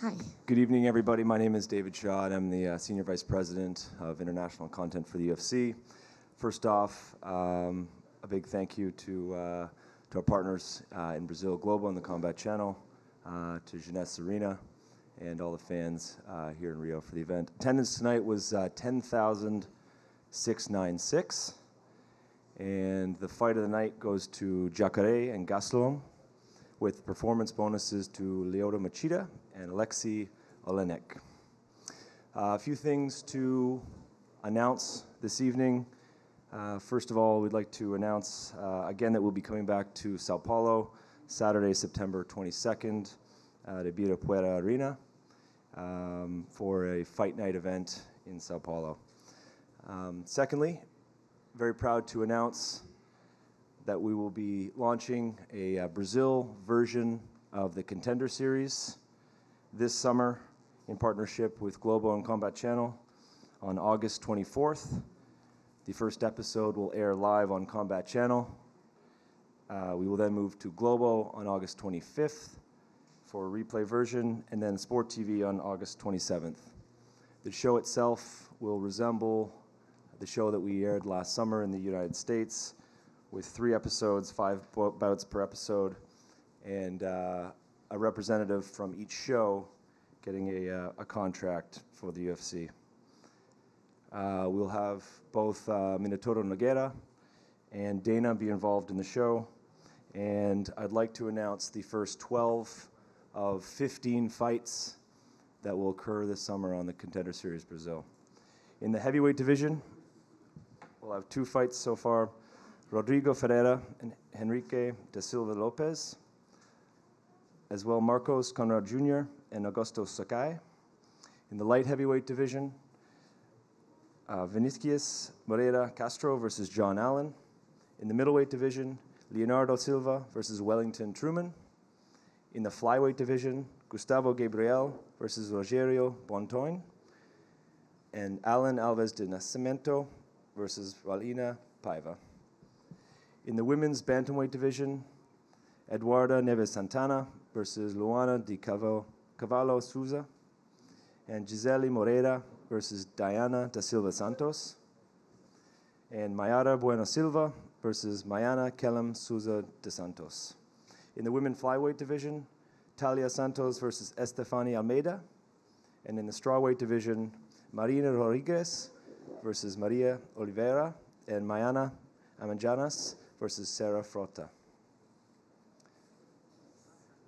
Hi. Good evening, everybody. My name is David Shaw, and I'm the Senior Vice President of International Content for the UFC. First off, a big thank you to our partners in Brazil, Globo and the Combat Channel, to Jeunesse Arena, and all the fans here in Rio for the event. Attendance tonight was 10,696, and the fight of the night goes to Jacare and Gastelum, with performance bonuses to Lyoto Machida and Alexei Olenek. A few things to announce this evening. First of all, we'd like to announce again that we'll be coming back to Sao Paulo Saturday, September 22nd at Ibirapuera Arena for a fight night event in Sao Paulo. Secondly, very proud to announce that we will be launching a Brazil version of the Contender series this summer in partnership with Globo and Combat Channel on August 24th. The first episode will air live on Combat Channel. We will then move to Globo on August 25th for a replay version, and then Sport TV on August 27th. The show itself will resemble the show that we aired last summer in the United States, with 3 episodes, 5 bouts per episode, and a representative from each show getting a contract for the UFC. We'll have both Minotauro Nogueira and Dana be involved in the show, and I'd like to announce the first 12 of 15 fights that will occur this summer on the Contender Series Brazil. In the heavyweight division, we'll have 2 fights so far: Rodrigo Ferreira and Henrique da Silva Lopez, as well Marcos Conrad Jr. and Augusto Sakai. In the light heavyweight division, Vinicius Moreira Castro versus John Allen. In the middleweight division, Leonardo Silva versus Wellington Truman. In the flyweight division, Gustavo Gabriel versus Rogerio Bontoin. And Alan Alves de Nascimento versus Valina Paiva. In the women's bantamweight division, Eduarda Neves Santana versus Luana de Cavallo Souza, and Gisele Moreira versus Diana da Silva Santos, and Mayara Bueno Silva versus Mayana Kellam Souza de Santos. In the women flyweight division, Talia Santos versus Estefani Almeida, and in the strawweight division, Marina Rodriguez versus Maria Oliveira, and Mayana Amanjanas versus Sarah Frota.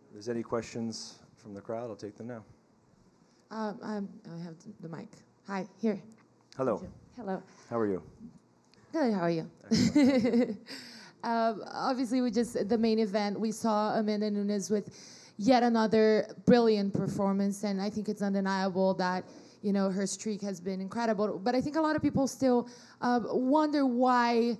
If there's any questions from the crowd, I'll take them now. I have the mic. Hi, here. Hello. Hello. How are you? Good, how are you? Obviously, the main event, we saw Amanda Nunes with yet another brilliant performance, and I think it's undeniable that her streak has been incredible. But I think a lot of people still wonder why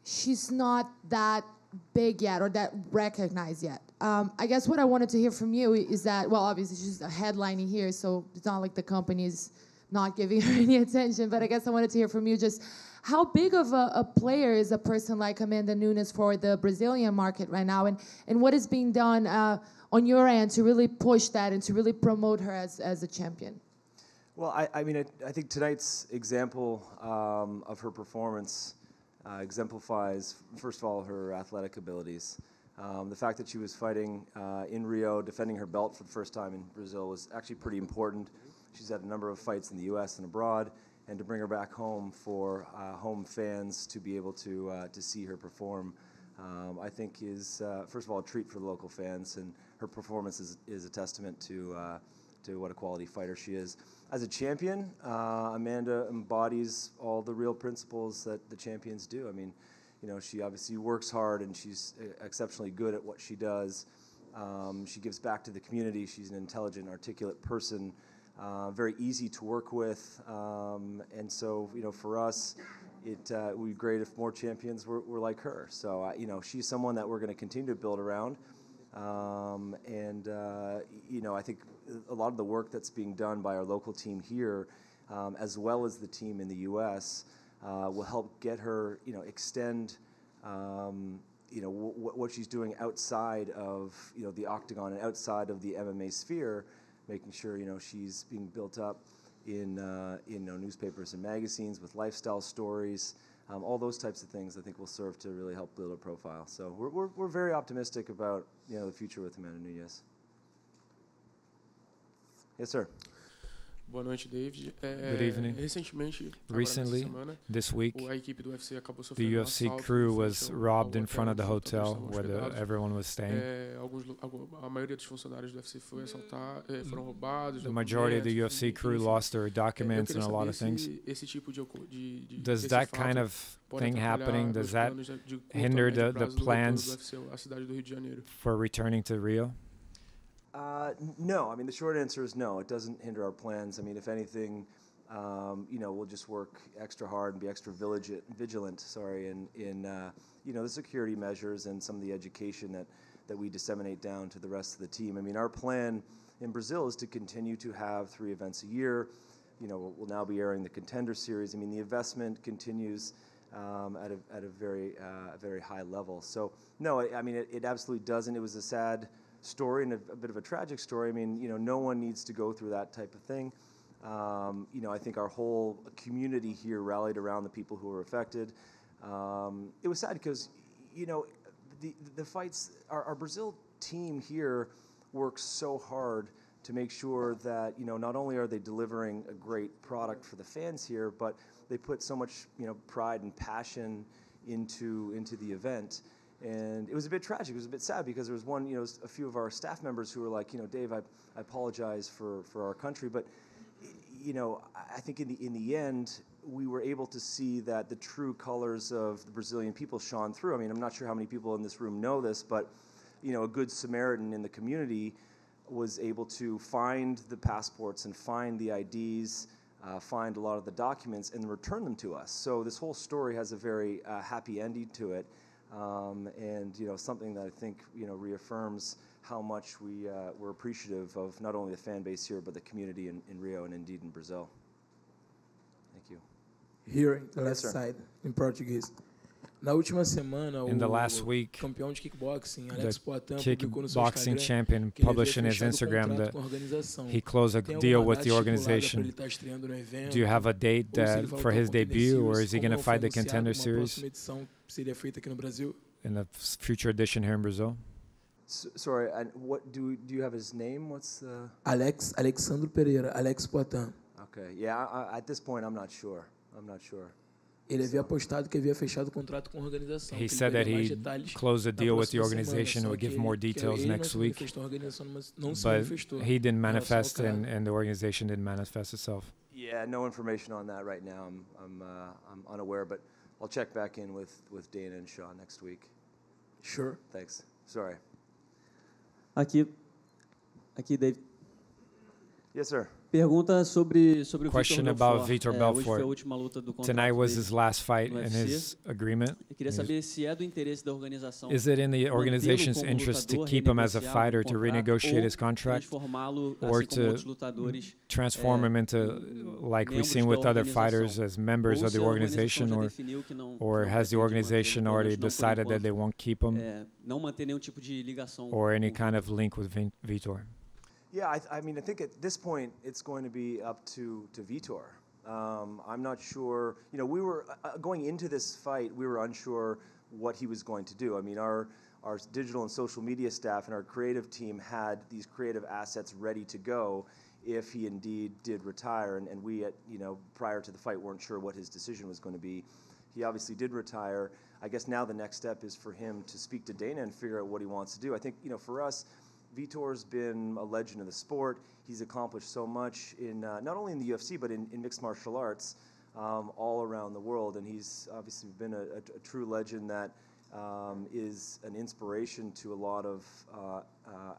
she's not that big yet or that recognized yet. I guess what I wanted to hear from you is that, well, obviously she's headlining here, so it's not like the company's not giving her any attention, but I guess I wanted to hear from you just how big of a player is a person like Amanda Nunes for the Brazilian market right now, and what is being done on your end to really push that and to really promote her as a champion? Well, I think tonight's example of her performance exemplifies, first of all, her athletic abilities. The fact that she was fighting in Rio, defending her belt for the first time in Brazil, was actually pretty important. She's had a number of fights in the U.S. and abroad, and to bring her back home for home fans to be able to see her perform, I think is, first of all, a treat for the local fans, and her performance is a testament to what a quality fighter she is. As a champion, Amanda embodies all the real principles that the champions do. I mean, she obviously works hard, and she's exceptionally good at what she does. She gives back to the community. She's an intelligent, articulate person, very easy to work with. And so, for us, it would be great if more champions were like her. So, she's someone that we're going to continue to build around. I think a lot of the work that's being done by our local team here, as well as the team in the U.S., will help get her, extend, what she's doing outside of, the octagon and outside of the MMA sphere, making sure she's being built up in newspapers and magazines with lifestyle stories. All those types of things I think will serve to really help build a profile. So we're very optimistic about the future with Amanda Nunes. Yes, sir. Boa noite, David. Good evening. Recently, this week, the UFC crew was robbed in front of the hotel where everyone was staying. The majority of the UFC crew lost their documents and a lot of things. Does that kind of thing happening, does that hinder the plans for returning to Rio? No, I mean, the short answer is no. It doesn't hinder our plans. I mean, if anything, we'll just work extra hard and be extra vigilant. In the security measures and some of the education that we disseminate down to the rest of the team. I mean, our plan in Brazil is to continue to have 3 events a year. We'll now be airing the Contender series. I mean, the investment continues at a very high level. So no, I mean, it absolutely doesn't. It was a sad story and a bit of a tragic story. I mean, no one needs to go through that type of thing. I think our whole community here rallied around the people who were affected. It was sad because, the fights, our Brazil team here works so hard to make sure that, not only are they delivering a great product for the fans here, but they put so much, pride and passion into the event. And it was a bit tragic. It was a bit sad because there was a few of our staff members who were like, Dave, I apologize for our country. But, I think in the end, we were able to see that the true colors of the Brazilian people shone through. I mean, I'm not sure how many people in this room know this, but, a good Samaritan in the community was able to find the passports and find the IDs, find a lot of the documents, and return them to us. So this whole story has a very happy ending to it. And something that I think reaffirms how much we're appreciative of not only the fan base here but the community in Rio and indeed in Brazil. Thank you. Here in the left side in Portuguese. Na última semana, in the last week, campeão de kickboxing, the kickboxing champion published in his Instagram that he closed a deal with the organization. Do you have a date for his debut, or is he going to fight the Contender series in the future edition here in Brazil? Sorry, and what do you have his name? What's Alexandre Pereira, Alex Poitin. Okay, yeah. At this point, I'm not sure. Ele havia postado que havia fechado o contrato com a organização. He said that he closed a deal with the organization and would give more details next week. But he didn't manifest, and the organization didn't manifest itself. Yeah, no information on that right now. I'm unaware, but I'll check back in with Dana and Shaw next week. Sure. Thanks. Sorry. Aqui, Dave. Yes, sir. Pergunta sobre o Question about Vitor Belfort. Belfort. Hoje foi a última luta do contrato Tonight was dele his last fight no in UFC. his agreement. Eu queria saber se é do interesse da organização. Is it in the organization's como interest to lutador, keep him as a renegociar fighter, o to contrato, renegotiate his ou contract, transformá-lo, or assim como outros to lutadores, transform him into, like we've seen with other fighters, as members ou of se the a organization, já definiu que não, or has the organization already decided that they won't keep him, não manter nenhum tipo de ligação or any kind of link with Vitor? Yeah, I mean, I think at this point it's going to be up to Vitor. I'm not sure. We were going into this fight. We were unsure what he was going to do. I mean, our digital and social media staff and our creative team had these creative assets ready to go if he indeed did retire. And we, prior to the fight, weren't sure what his decision was going to be. He obviously did retire. I guess now the next step is for him to speak to Dana and figure out what he wants to do. I think, for us, Vitor's been a legend of the sport. He's accomplished so much in not only in the UFC but in mixed martial arts all around the world, and he's obviously been a true legend that is an inspiration to a lot of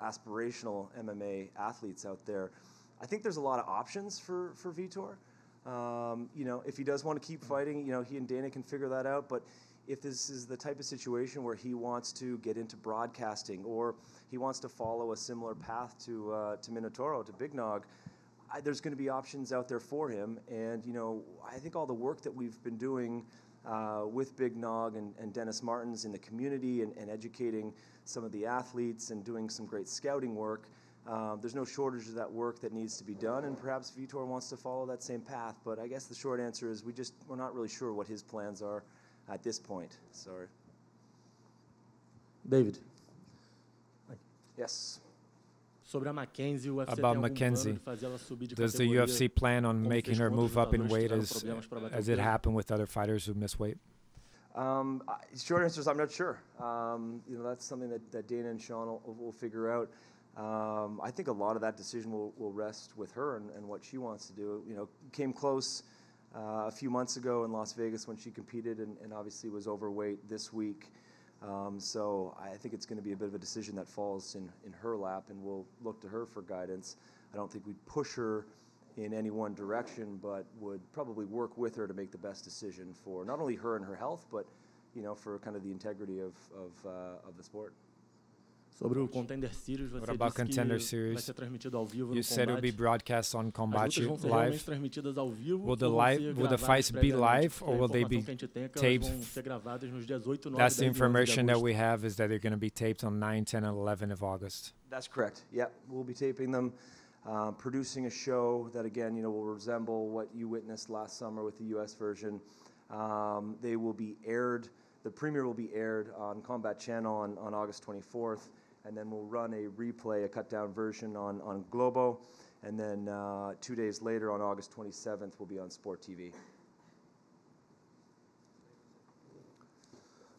aspirational MMA athletes out there. I think there's a lot of options for Vitor. If he does want to keep fighting, he and Dana can figure that out. But if this is the type of situation where he wants to get into broadcasting, or he wants to follow a similar path to Minotauro, to Big Nog, there's going to be options out there for him. And I think all the work that we've been doing with Big Nog and Dennis Martins in the community and educating some of the athletes and doing some great scouting work, there's no shortage of that work that needs to be done, and perhaps Vitor wants to follow that same path. But I guess the short answer is we're not really sure what his plans are at this point. Sorry. David. Yes. Sobre a Mackenzie, o UFC About tem algum Mackenzie, plano de fazer ela subir de does the categoria, UFC plan on como making fez her com move outros up in lutadores que weight tiveram problemas para bater as o it peso? happened with other fighters who miss weight? Short answer is I'm not sure. That's something that Dana and Sean will figure out. I think a lot of that decision will rest with her and what she wants to do. Came close a few months ago in Las Vegas when she competed and obviously was overweight this week. So I think it's going to be a bit of a decision that falls in her lap, and we'll look to her for guidance. I don't think we'd push her in any one direction, but would probably work with her to make the best decision for not only her and her health, but for kind of the integrity of the sport. Sobre o Contender Series, What você about disse Contender que Series? vai ser transmitido ao vivo You no said it would be Combate. broadcast on As Combate lutas vão ser realmente live. transmitidas ao vivo Will ou the vão live- ser will the gravadas fights be previamente? live, Porque or a will they informação be que a gente tem é que taped? elas vão ser gravadas nos dias 8, 9, That's the 10 e 11 de information that agosto. we have, is that they're going to be taped on 9, 10, and 11 of August. That's correct. Yeah, we'll be taping them, producing a show that, again, will resemble what you witnessed last summer with the U.S. version. They will be aired. The premiere will be aired on Combat Channel on August 24th, and then we'll run a replay, a cut-down version on Globo, and then 2 days later on August 27th, we'll be on Sport TV.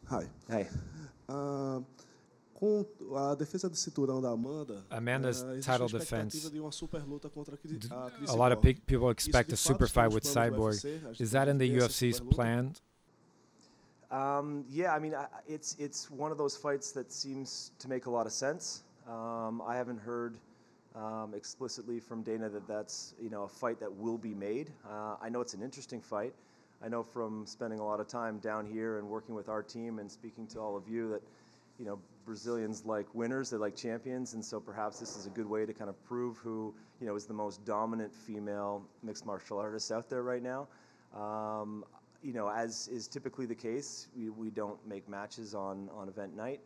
Hi. Hey. Com a defesa de cinturão da Amanda, Amanda's existe title a expectativa defense. de uma super luta contra a Chris A lot of people expect a Isso de fato super está fight nos with planos do Cyborg. UFC? A gente Is that in the vai ver essa UFC's super luta? plan? Yeah, I mean, it's one of those fights that seems to make a lot of sense. I haven't heard explicitly from Dana that that's a fight that will be made. I know it's an interesting fight. I know from spending a lot of time down here and working with our team and speaking to all of you that Brazilians like winners, they like champions, and so perhaps this is a good way to kind of prove who is the most dominant female mixed martial artist out there right now. As is typically the case, we don't make matches on event night,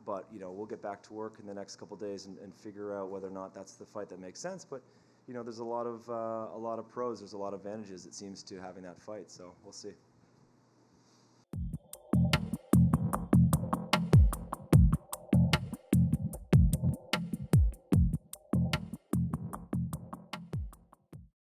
but we'll get back to work in the next couple days and figure out whether or not that's the fight that makes sense. But there's a lot of pros, there's a lot of advantages, it seems, to having that fight. So we'll see.